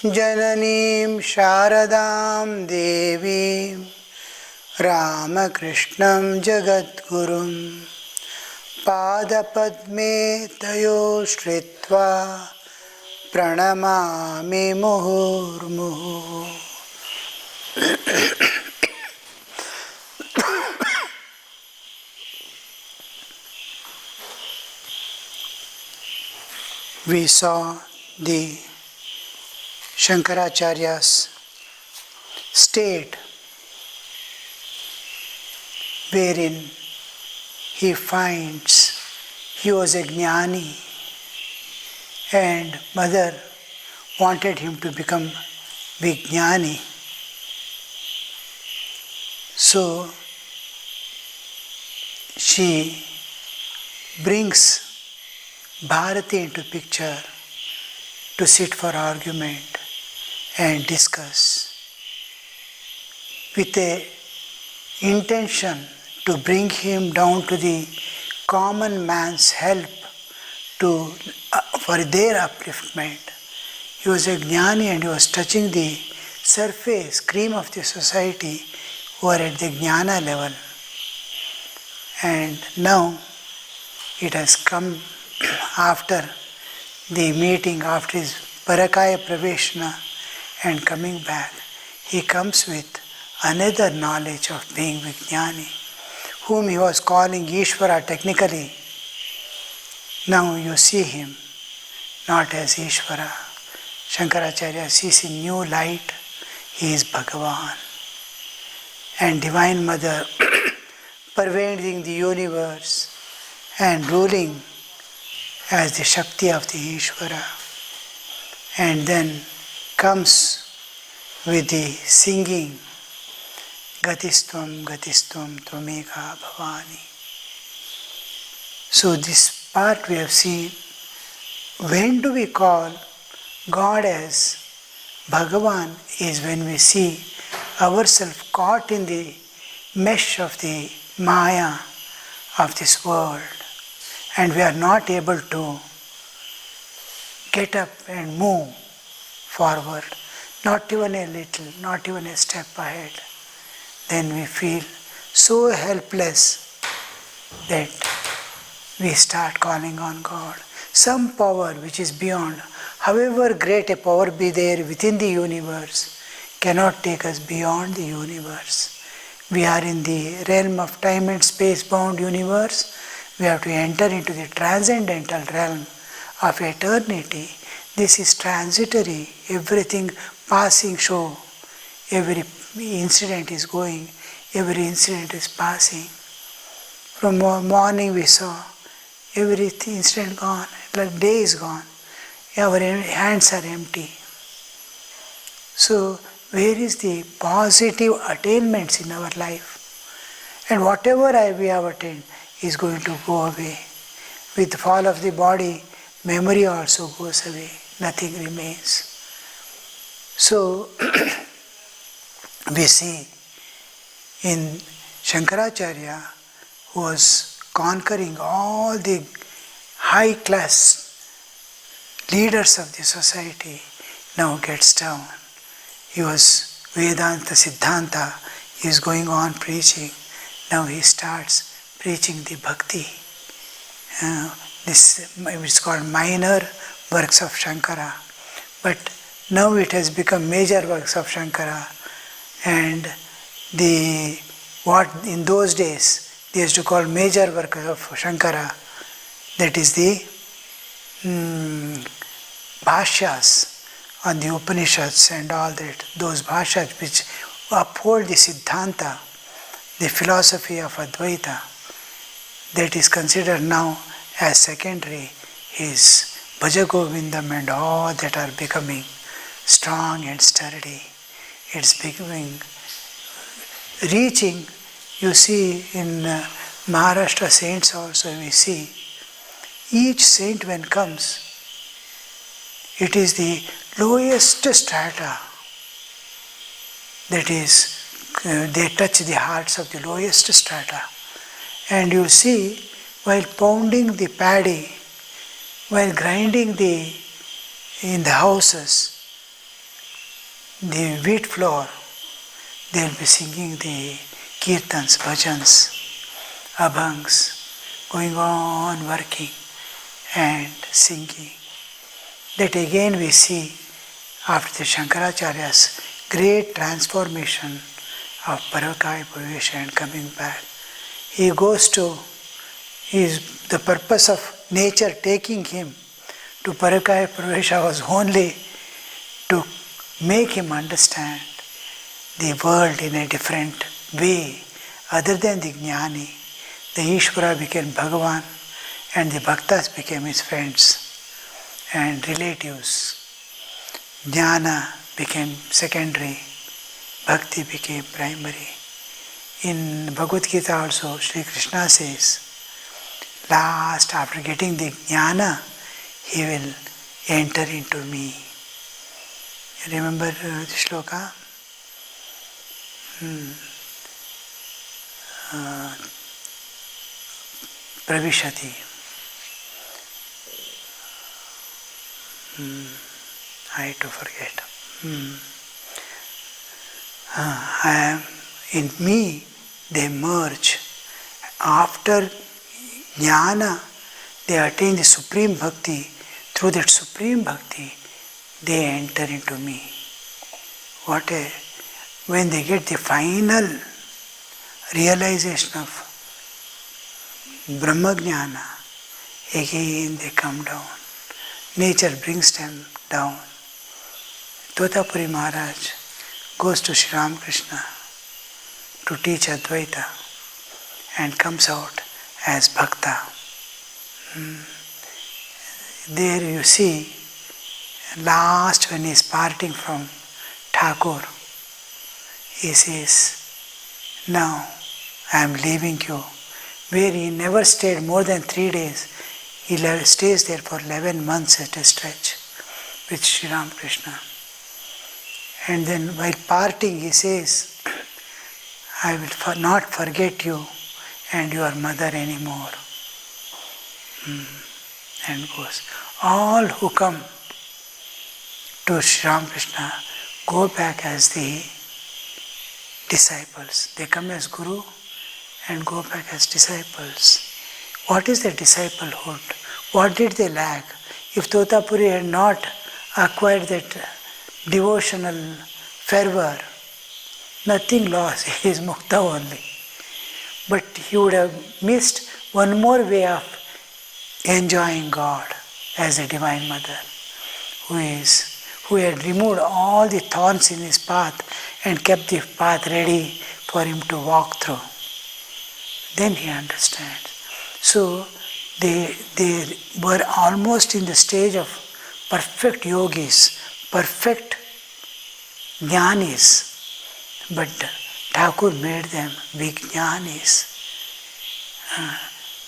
Jananim Sharadam Devim Ramakrishnam Jagadgurum Padapadme Tayo Shritva Pranamami Muhurmuhu. We saw the Shankaracharya's state wherein he finds he was a jnani and mother wanted him to become Vijnani. So she brings Bharati into picture to sit for argument and discuss with a intention to bring him down to the common man's help for their upliftment. He was a jnani and he was touching the surface, cream of the society who are at the jnana level. And now it has come after the meeting, after his Parakaya Praveshna and coming back, he comes with another knowledge of being Vijnani, whom he was calling Ishvara technically. Now you see him not as Ishvara. Shankaracharya sees in new light, he is Bhagavan. And Divine Mother pervading the universe and ruling as the Shakti of the Ishvara. And then comes with the singing Gatistvam Tvameka Bhavani. So this part we have seen. When do we call God as Bhagavan is when we see ourselves caught in the mesh of the Maya of this world and we are not able to get up and move forward, not even a little, not even a step ahead. Then we feel so helpless that we start calling on God. Some power which is beyond, however great a power be there within the universe, cannot take us beyond the universe. We are in the realm of time and space bound universe. We have to enter into the transcendental realm of eternity. This is transitory, everything passing show. Every incident is going, every incident is passing. From morning we saw every incident gone, like day is gone. Our hands are empty. So where is the positive attainments in our life? And whatever we have attained is going to go away. With the fall of the body, memory also goes away. Nothing remains. So we see in Shankaracharya who was conquering all the high class leaders of the society, now gets down. He was Vedanta Siddhanta, he is going on preaching. Now he starts preaching the bhakti. This is called minor works of Shankara. But now it has become major works of Shankara. And what in those days they used to call major works of Shankara, that is the bhashyas on the Upanishads and all that, those bhashyas which uphold the Siddhanta, the philosophy of Advaita, that is considered now as secondary. His Bhaja Govindam and all that are becoming strong and sturdy. It's becoming, reaching, you see in Maharashtra saints also we see, each saint when comes, it is the lowest strata, that is, they touch the hearts of the lowest strata. And you see, while pounding the paddy, while grinding in the houses, the wheat flour, they will be singing the kirtans, bhajans, abhangs, going on working and singing. That again we see after the Shankaracharya's great transformation of Paravakaya Purvesha and coming back. He goes to, the purpose of nature taking him to Paravakaya Purvesha was only to make him understand the world in a different way. Other than the Jnani, the Ishvara became Bhagavan and the Bhaktas became his friends and relatives. Jnana became secondary, Bhakti became primary. In Bhagavad Gita also, Sri Krishna says, last after getting the Jnana, he will enter into me. You remember the shloka? Pravishati. I had to forget. I am in me, they merge. After jnana, they attain the supreme bhakti. Through that supreme bhakti, they enter into me. When they get the final realization of Brahma Jnana, again they come down. Nature brings them down. Totapuri Maharaj goes to Sri Ramakrishna to teach Advaita and comes out as Bhakta. There you see, last when he is parting from Thakur, he says, now I am leaving you. Where he never stayed more than 3 days, he stays there for 11 months at a stretch with Sri Ramakrishna. And then while parting he says, I will not forget you and your mother anymore. And goes. All who come to Sri Ramakrishna go back as the disciples. They come as Guru and go back as disciples. What is the disciplehood? What did they lack? If Totapuri had not acquired that devotional fervor, nothing lost. He is mukta only. But he would have missed one more way of enjoying God as a Divine Mother, who had removed all the thorns in his path and kept the path ready for him to walk through. Then he understands. So they were almost in the stage of perfect yogis, perfect jnanis, but Thakur made them Vijnanis.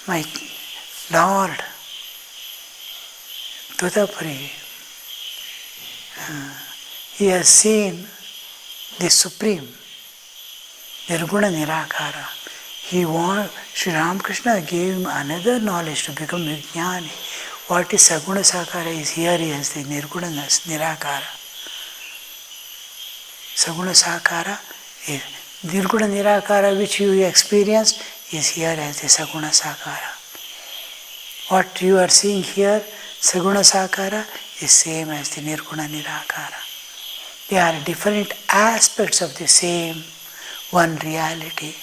My Lord, Totapuri, he has seen the Supreme, Nirguna Nirakara. Sri Ramakrishna gave him another knowledge to become Vijnani. What is Saguna Sakara is here as the Nirguna Nirakara. Saguna Sakara is Nirguna Nirakara which you experienced is here as the Saguna Sakara. What you are seeing here, Saguna Sakara, is same as the Nirguna Nirakara. They are different aspects of the same one reality.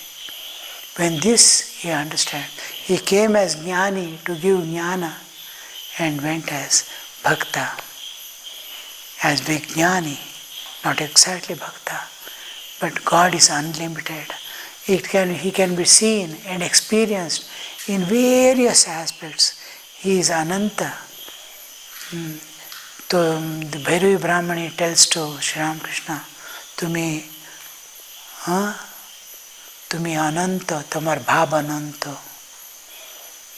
When this he understands, he came as Jnani to give Jnana and went as Bhakta, as Vijnani, not exactly Bhakta, but God is unlimited. He can be seen and experienced in various aspects. He is Ananta. The Bhairavi Brahmani tells to Sri Ramakrishna, Tumi Ananta, Tamar Bhab Ananta.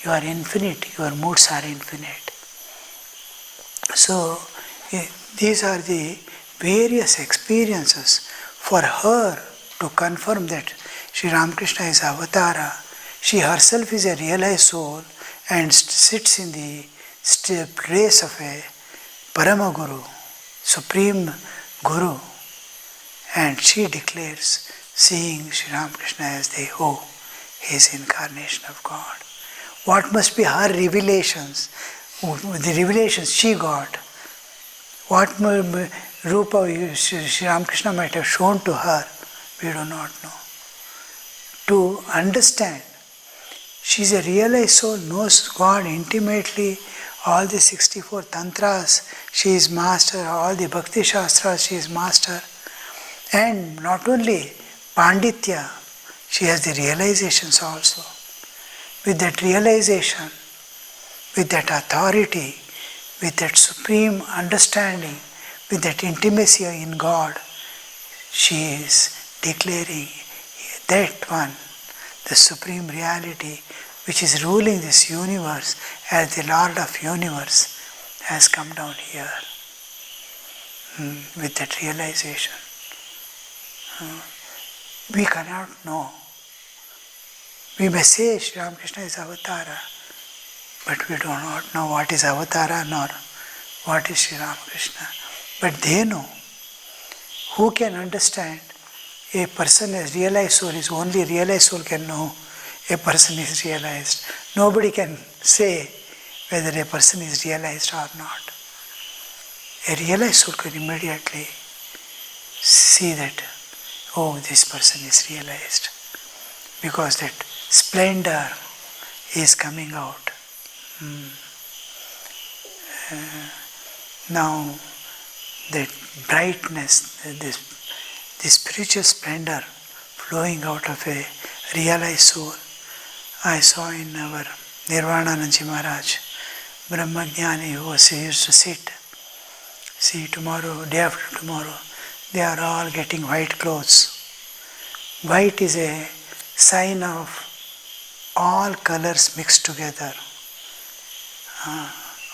You are infinite, your moods are infinite. So, these are the various experiences for her to confirm that Sri Ramakrishna is Avatara. She herself is a realized soul and sits in the place of a Parama Guru, Supreme Guru, And she declares, seeing Sri Ramakrishna as his incarnation of God. What must be her revelations? The revelations she got. What Rupa Sri Ramakrishna might have shown to her, we do not know. To understand, she is a realized soul, knows God intimately, all the 64 tantras she is master, all the bhakti shastras she is master, and not only panditya, she has the realizations also. With that realization, with that authority, with that supreme understanding, with that intimacy in God, she is declaring that one, the supreme reality which is ruling this universe as the Lord of universe, has come down here with that realization. We cannot know. We may say Sri Ramakrishna is Avatara, but we do not know what is Avatara nor what is Sri Ramakrishna. But they know. Who can understand? A person is realized soul, is only realized soul can know a person is realized. Nobody can say whether a person is realized or not. A realized soul can immediately see that, this person is realized, because that splendor is coming out. Now, that brightness, the spiritual splendor flowing out of a realized soul. I saw in our Nirvanakanandaji Maharaj, Brahmajnani, who used to sit. See, tomorrow, day after tomorrow, they are all getting white clothes. White is a sign of all colors mixed together.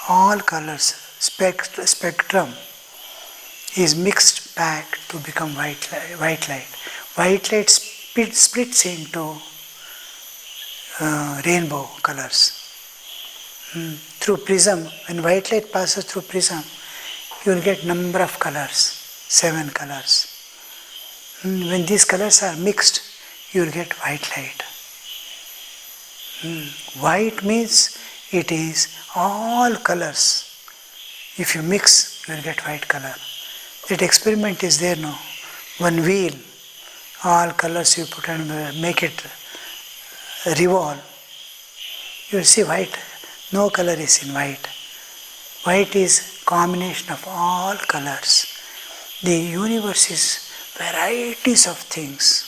All colors, spectrum is mixed back to become white light. White light splits into rainbow colors. Through prism, when white light passes through prism, you will get number of colors, 7 colors. When these colors are mixed, you will get white light. White means it is all colors. If you mix, you will get white color. That experiment is there now. One wheel, all colors you put and make it revolve. You will see white. No color is in white. White is combination of all colors. The universe is varieties of things.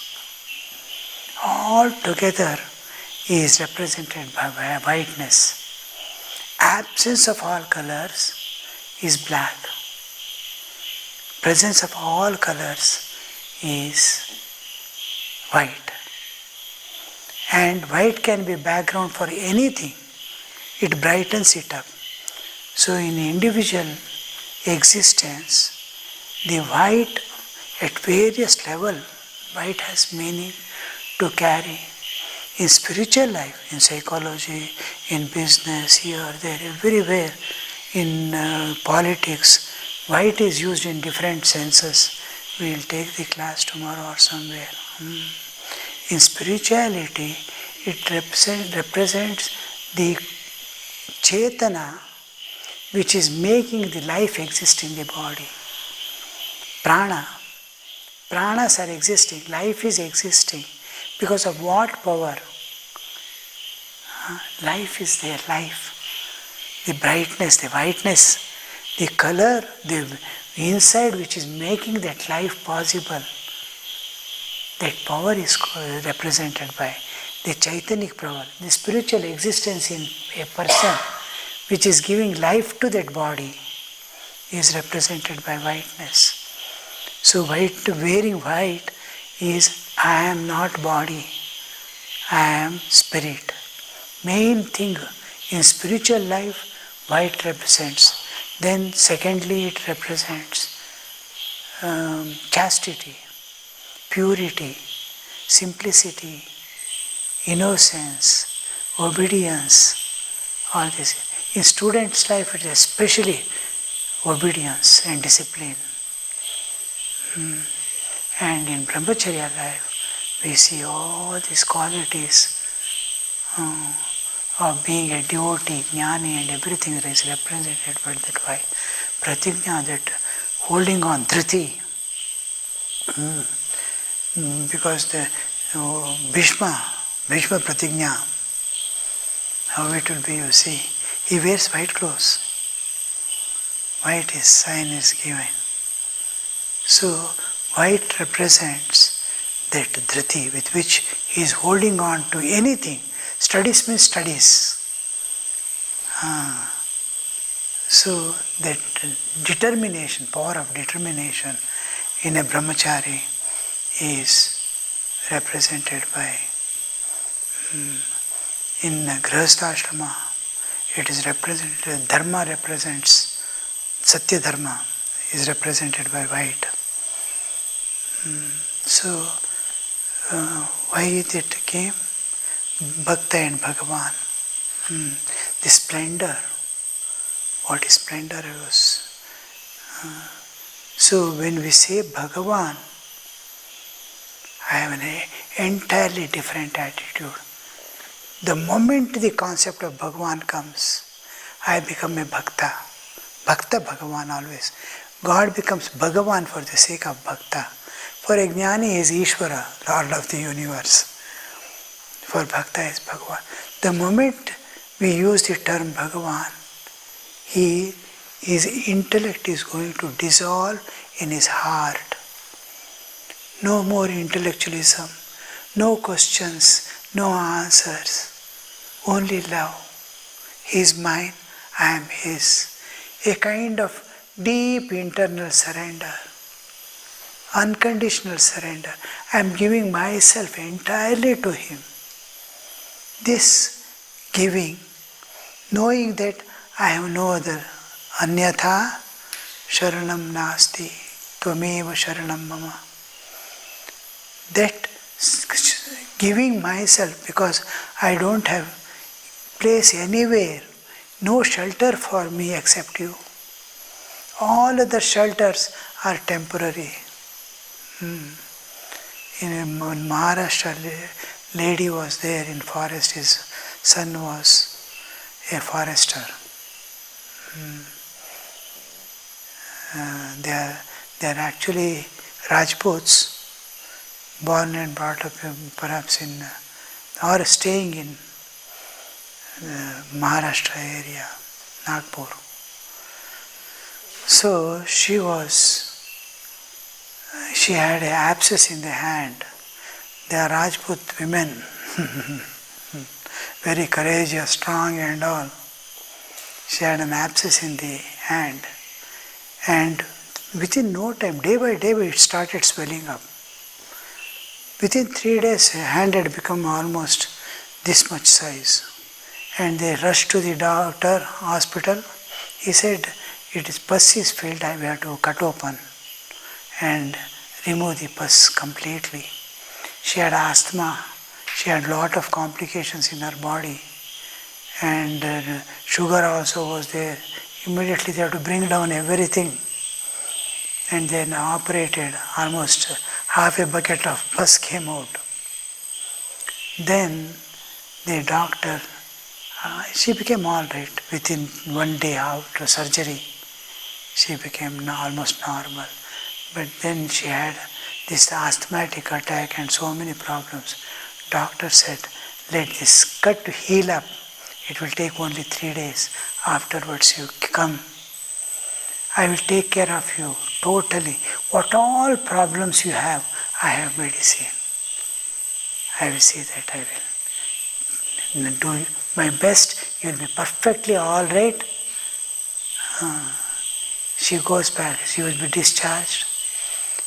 All together is represented by whiteness. Absence of all colors is black. Presence of all colors is white. And white can be background for anything. It brightens it up. So in individual existence, the white at various level, white has meaning to carry. In spiritual life, in psychology, in business, here, there, everywhere, in politics, white is used in different senses. We will take the class tomorrow or somewhere. In spirituality, it represents the Chetana which is making the life exist in the body. Prana. Pranas are existing. Life is existing. Because of what power? Life is there. Life. The brightness, the whiteness, the color, the inside which is making that life possible. That power is represented by the Chaitanic power, the spiritual existence in a person which is giving life to that body is represented by whiteness. So wearing white is I am not body, I am spirit. Main thing in spiritual life, white represents. Then secondly it represents chastity, purity, simplicity, innocence, obedience, all this. In student's life it is especially obedience and discipline. And in Brahmacharya life, we see all these qualities of being a devotee, jnani, and everything is represented by that white. Pratigna, that holding on, dhriti, because the Bhishma Pratigna, how it will be, you see, he wears white clothes. White is sign is given. So white represents that dhriti with which he is holding on to anything. Studies means studies. So that determination, power of determination in a brahmachari is represented by, in grihastha it is represented, dharma represents, satya dharma is represented by white. So why it came? Bhakta and Bhagavan. The splendor. What is splendor was? So when we say Bhagavan, I have an entirely different attitude. The moment the concept of Bhagavan comes, I become a Bhakta. Bhakta Bhagavan always. God becomes Bhagavan for the sake of Bhakta. For a jnani is Ishvara, Lord of the universe. For Bhakta is Bhagavan. The moment we use the term Bhagavan, his intellect is going to dissolve in his heart. No more intellectualism, no questions, no answers, only love. He is mine, I am his. A kind of deep internal surrender, unconditional surrender. I am giving myself entirely to him. This giving, knowing that I have no other, anyatha sharanam nasti, tvameva sharanam mama. That giving myself, because I don't have place anywhere, no shelter for me except you. All other shelters are temporary. In Maharashtra, lady was there in forest, his son was a forester. They are actually Rajputs, born and brought up perhaps in, or staying in Maharashtra area, Nagpur. So she had an abscess in the hand. They are Rajput women, very courageous, strong and all. She had an abscess in the hand, and within no time, day by day, it started swelling up. Within 3 days, her hand had become almost this much size. And they rushed to the doctor, hospital. He said, it is pus is filled, we have to cut open and remove the pus completely. She had asthma, she had lot of complications in her body, and sugar also was there. Immediately they have to bring down everything, and then operated. Almost half a bucket of pus came out. Then the doctor, she became all right. Within 1 day after surgery, she became almost normal. But then she had this asthmatic attack and so many problems. Doctor said, let this cut heal up. It will take only 3 days. Afterwards you come. I will take care of you totally. What all problems you have, I have medicine. I will see that I will do my best. You will be perfectly all right. She goes back. She will be discharged.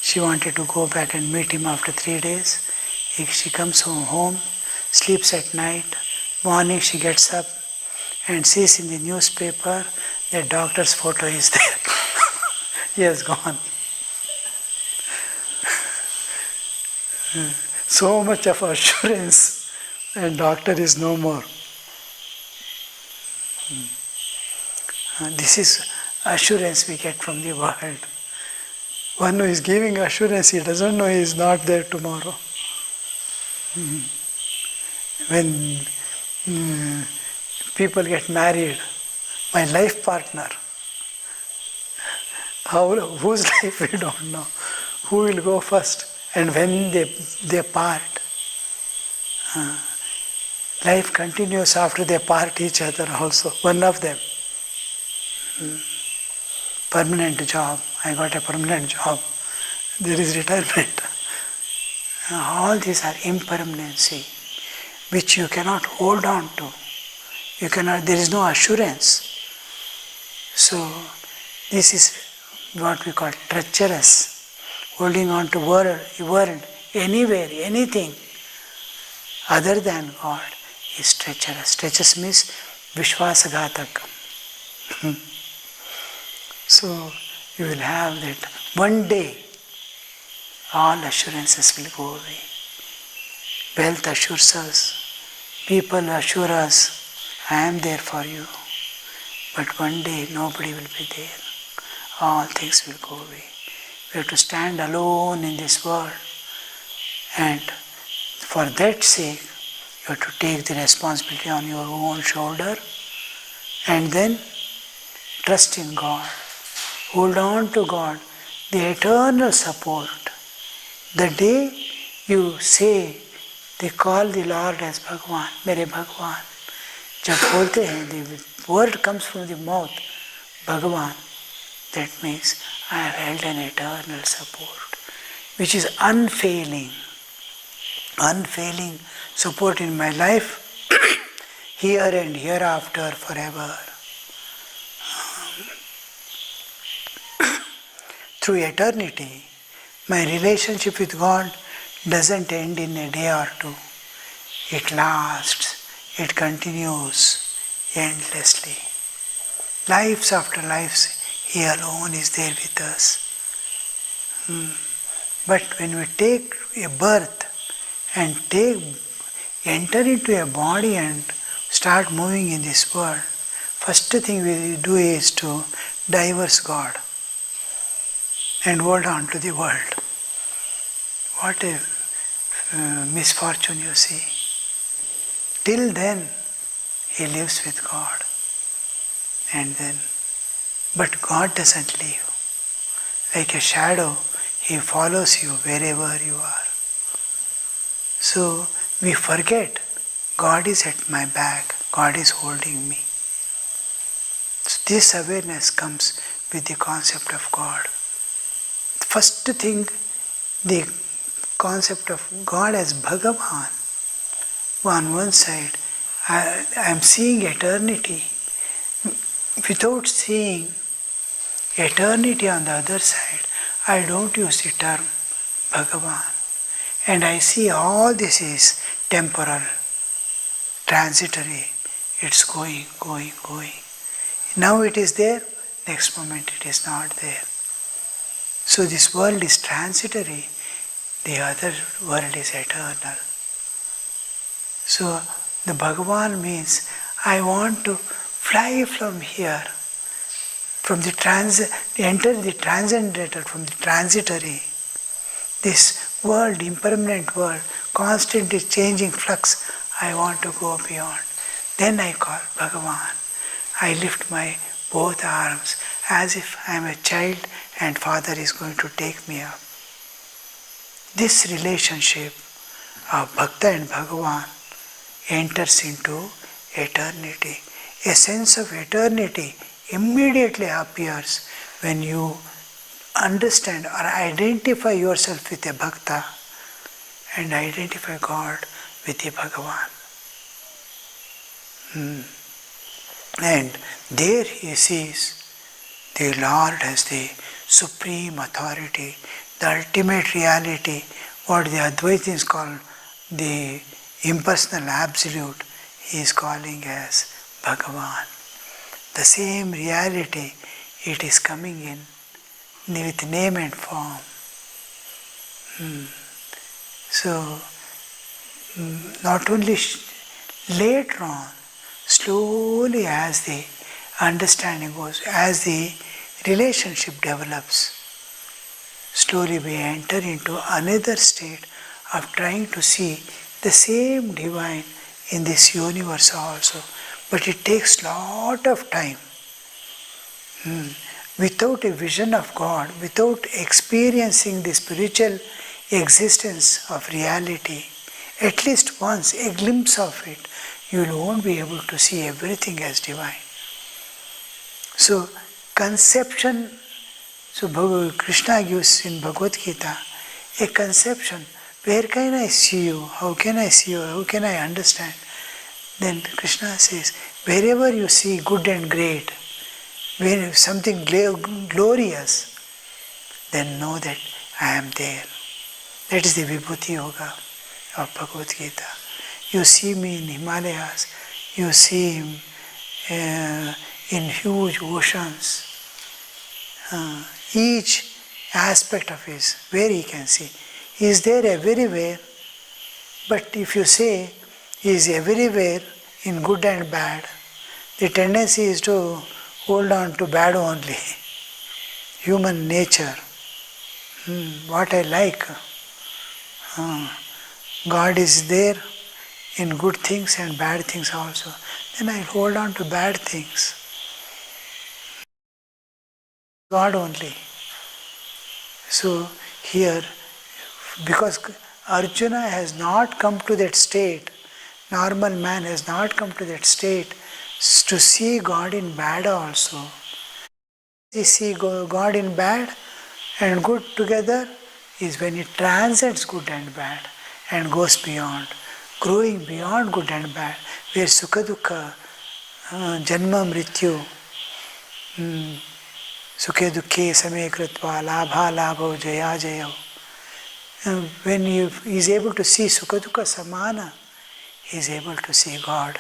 She wanted to go back and meet him after 3 days. She comes home, sleeps at night. Morning she gets up and sees in the newspaper the doctor's photo is there. He has gone. So much of assurance, and doctor is no more. This is assurance we get from the world. One who is giving assurance, he doesn't know he is not there tomorrow. When people get married, my life partner, whose life we don't know, who will go first, and when they part. Life continues after they part each other also. One of them, permanent job, I got a permanent job, there is retirement. All these are impermanency, which you cannot hold on to. You cannot, there is no assurance. So this is what we call treacherous, holding on to world, anywhere, anything other than God is treacherous. Treacherous means Vishwasaghatak. So you will have that one day all assurances will go away. Wealth assures us, people assure us, I am there for you. But one day nobody will be there. All things will go away. We have to stand alone in this world, and for that sake you have to take the responsibility on your own shoulder and then trust in God. Hold on to God, the eternal support. The day you say, they call the Lord as Bhagwan, Mere Bhagwan. जब बोलते हैं, the word comes from the mouth, Bhagwan, that means I have held an eternal support, which is unfailing support in my life, here and hereafter, forever. Through eternity, my relationship with God doesn't end in a day or two. It lasts, it continues endlessly. Lives after lives, He alone is there with us. But when we take a birth and enter into a body and start moving in this world, first thing we do is to divorce God and hold on to the world. What a misfortune, you see. Till then, he lives with God. And then, but God doesn't leave. Like a shadow, He follows you wherever you are. So, we forget God is at my back, God is holding me. So this awareness comes with the concept of God. First thing, the concept of God as Bhagavan. On one side, I am seeing eternity. Without seeing eternity on the other side, I don't use the term Bhagavan. And I see all this is temporal, transitory. It's going. Now it is there, next moment it is not there. So this world is transitory, the other world is eternal. So the Bhagavan means I want to fly from here, from the enter the transcendental, from the transitory. This world, impermanent world, constantly changing flux, I want to go beyond. Then I call Bhagavan. I lift my both arms as if I am a child and Father is going to take me up. This relationship of Bhakta and Bhagavan enters into eternity. A sense of eternity immediately appears when you understand or identify yourself with a Bhakta and identify God with a Bhagavan. And there he sees the Lord as the supreme authority, the ultimate reality, what the Advaitins call the impersonal absolute, he is calling as Bhagavan. The same reality, it is coming in with name and form. So, not only later on, slowly as the understanding goes, as the relationship develops, slowly we enter into another state of trying to see the same divine in this universe also. But it takes lot of time. Without a vision of God, without experiencing the spiritual existence of reality, at least once, a glimpse of it, you won't be able to see everything as divine. So, conception, Krishna gives in Bhagavad Gita a conception. Where can I see you? How can I see you? How can I understand? Then Krishna says, wherever you see good and great, when something glorious, then know that I am there. That is the Vibhuti Yoga of Bhagavad Gita. You see me in Himalayas, you see him in huge oceans. Each aspect of his, where he can see. He is there everywhere, but if you say he is everywhere in good and bad, the tendency is to hold on to bad only. Human nature. What I like. God is there in good things and bad things also. Then I hold on to bad things. God only. So here, because Arjuna has not come to that state, normal man has not come to that state to see God in bad also. He see God in bad and good together is when it transcends good and bad and goes beyond, growing beyond good and bad, where Sukha Dukkha, Janma Mrityu, Sukhe Dukkhe Same Kritva, Labha Labho Jaya Jaya. When he is able to see Sukha Dukkha Samana, he is able to see God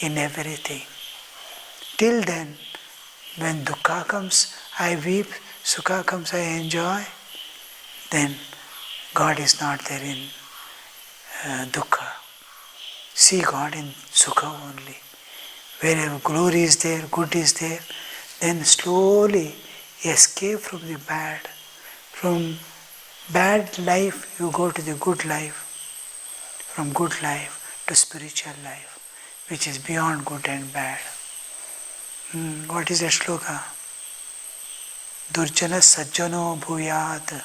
in everything. Till then, when dukkha comes, I weep, sukha comes, I enjoy, then God is not there in dukkha. See God in sukha only. Wherever glory is there, good is there, then slowly escape from the bad. From bad life, you go to the good life. From good life to spiritual life, which is beyond good and bad. What is that shloka? Durjana sajjano bhuyat,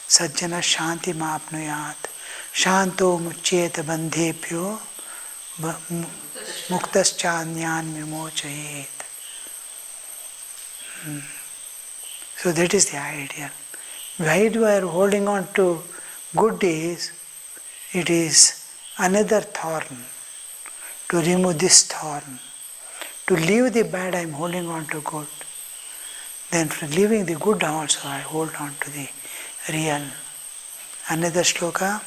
sajjana shanti mapnuyat, shanto muchyet bandhepyo, muktaschanyan vimochayet. So that is the ideal. Why do I holding on to good days? It is another thorn. To remove this thorn. To leave the bad, I am holding on to good. Then for leaving the good also, I hold on to the real. Another shloka.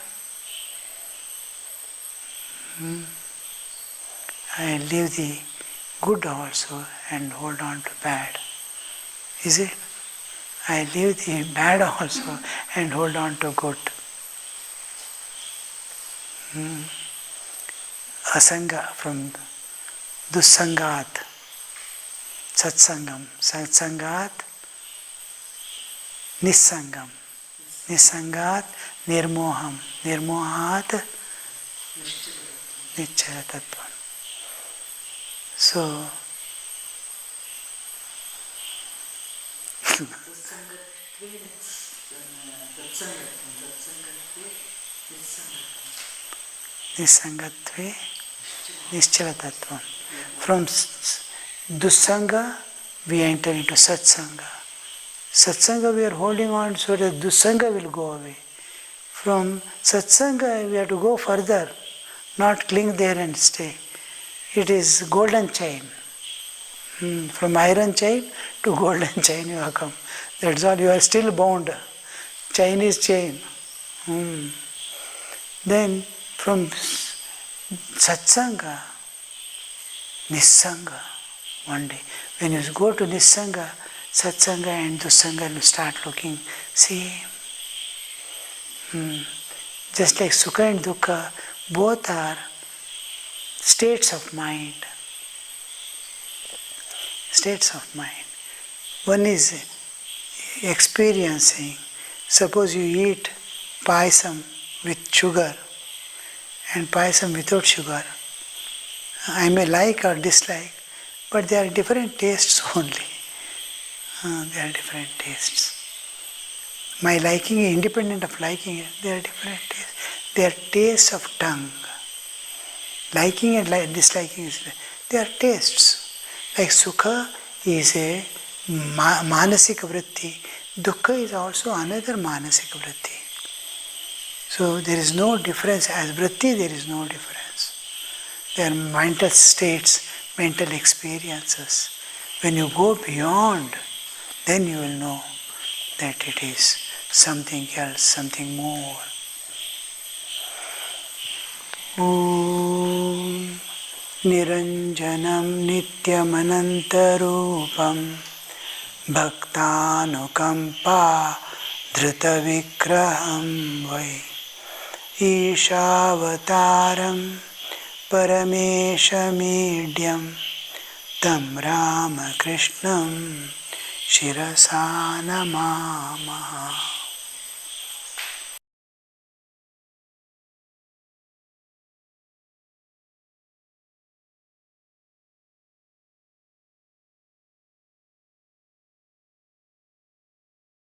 I leave the good also and hold on to bad. Is it? I leave the bad also and hold on to good. Asanga from Dussangat, Satsangam, Satsangat, Nissangam, Nissangat, Nirmoham, Nirmohat, Nischala Tattva. So, Nissangatve, Nischala Tattva. From Dussanga, we enter into Satsanga. Satsanga we are holding on so that Dussanga will go away. From Satsanga we have to go further, not cling there and stay. It is golden chain. From iron chain to golden chain you have come. That's all, you are still bound. Chain is chain. Then from Satsanga, Nissanga, one day. When you go to Nissanga, Satsanga and Dussanga will start looking same. Just like Sukha and Dukkha, both are states of mind. States of mind. One is experiencing Suppose you eat payasam with sugar and payasam without sugar. I may like or dislike, but they are different tastes only. They are different tastes. My liking is independent of liking, they are different tastes. They are tastes of tongue. Liking and disliking, they are tastes. Like sukha is a manasika vritti. Dukkha is also another manasika vritti. So there is no difference. As vritti, there is no difference. They are mental states, mental experiences. When you go beyond, then you will know that it is something else, something more. Om Niranjanam Nityamanantarupam Bhaktanukampa Dhrutavikraham Vai Ishavataram Parameshamidhyam Tam Ramakrishnam Shirasa Namamaha.